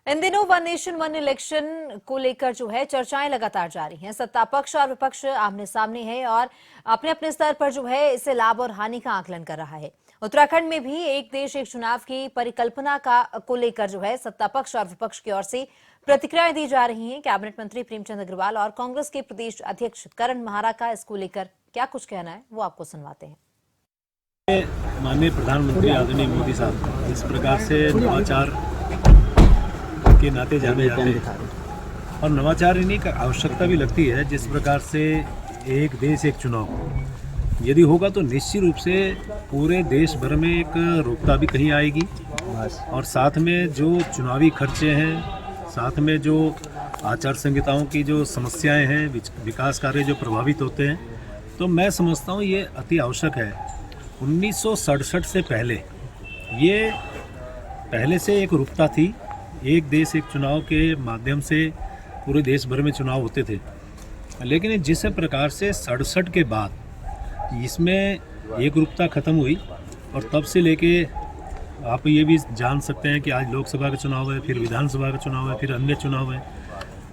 इन दिनों one nation one election को लेकर जो है चर्चाएं लगातार जारी हैं। सत्ता पक्ष और विपक्ष आमने सामने है और अपने अपने स्तर पर जो है इसे लाभ और हानि का आकलन कर रहा है। उत्तराखंड में भी एक देश एक चुनाव की परिकल्पना को लेकर जो है सत्ता पक्ष और विपक्ष की ओर से प्रतिक्रियाएं दी जा रही हैं। कैबिनेट मंत्री प्रेमचंद अग्रवाल और कांग्रेस के प्रदेश अध्यक्ष करण महारा का इसको लेकर क्या कुछ कहना है वो आपको सुनवाते हैं। माननीय प्रधानमंत्री आदरणीय मोदी साहब इस प्रकार से नवाचार के नाते जाने जाते हैं और नवाचार इन्हीं का आवश्यकता भी लगती है। जिस प्रकार से एक देश एक चुनाव यदि होगा तो निश्चित रूप से पूरे देश भर में एक रूपता भी कहीं आएगी और साथ में जो चुनावी खर्चे हैं, साथ में जो आचार संहिताओं की जो समस्याएं हैं, विकास कार्य जो प्रभावित होते हैं, तो मैं समझता हूँ ये अति आवश्यक है। 1967 से पहले से एक रूपता थी। एक देश एक चुनाव के माध्यम से पूरे देश भर में चुनाव होते थे, लेकिन जिस प्रकार से 67 के बाद इसमें एक रूपता खत्म हुई और तब से लेके आप ये भी जान सकते हैं कि आज लोकसभा का चुनाव है, फिर विधानसभा का चुनाव है, फिर अन्य चुनाव है,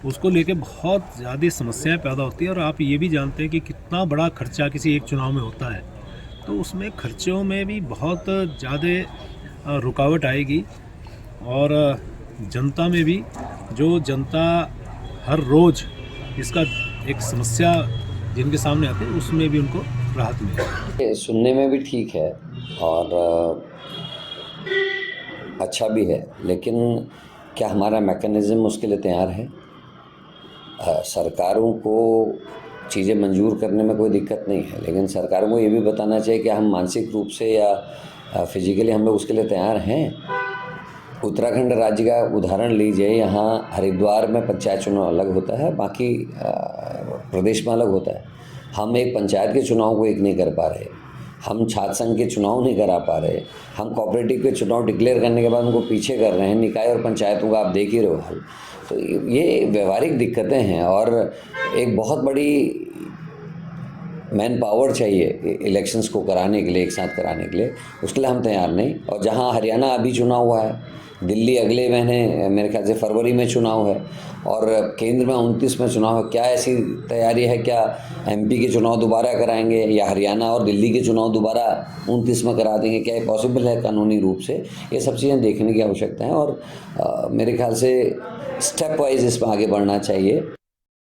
उसको लेके बहुत ज़्यादा समस्याएं पैदा होती है। और आप ये भी जानते हैं कि कितना बड़ा खर्चा किसी एक चुनाव में होता है, तो उसमें खर्चों में भी बहुत ज़्यादा रुकावट आएगी और जनता में भी जो जनता हर रोज़ इसका एक समस्या जिनके सामने आती है उसमें भी उनको राहत मिले। सुनने में भी ठीक है और अच्छा भी है, लेकिन क्या हमारा मैकेनिज़्म उसके लिए तैयार है? सरकारों को चीज़ें मंजूर करने में कोई दिक्कत नहीं है, लेकिन सरकारों को ये भी बताना चाहिए कि हम मानसिक रूप से या फिजिकली हम लोग उसके लिए तैयार हैं। उत्तराखंड राज्य का उदाहरण लीजिए, यहाँ हरिद्वार में पंचायत चुनाव अलग होता है, बाकी प्रदेश में अलग होता है। हम एक पंचायत के चुनाव को एक नहीं कर पा रहे, हम छात्र संघ के चुनाव नहीं करा पा रहे, हम कोऑपरेटिव के चुनाव डिक्लेयर करने के बाद उनको पीछे कर रहे हैं। निकाय और पंचायतों का आप देख ही रहे हो हाल। तो ये व्यवहारिक दिक्कतें हैं और एक बहुत बड़ी मैन पावर चाहिए इलेक्शंस को कराने के लिए, एक साथ कराने के लिए। उसके लिए हम तैयार नहीं। और जहाँ हरियाणा अभी चुनाव हुआ है, दिल्ली अगले महीने मेरे ख्याल से फरवरी में चुनाव है और केंद्र में 29 में चुनाव है। क्या ऐसी तैयारी है? क्या एमपी के चुनाव दोबारा कराएंगे या हरियाणा और दिल्ली के चुनाव दोबारा 29 में करा देंगे? क्या ये पॉसिबल है कानूनी रूप से? ये सब चीज़ें देखने की आवश्यकता है और मेरे ख्याल से स्टेप वाइज इसमें आगे बढ़ना चाहिए।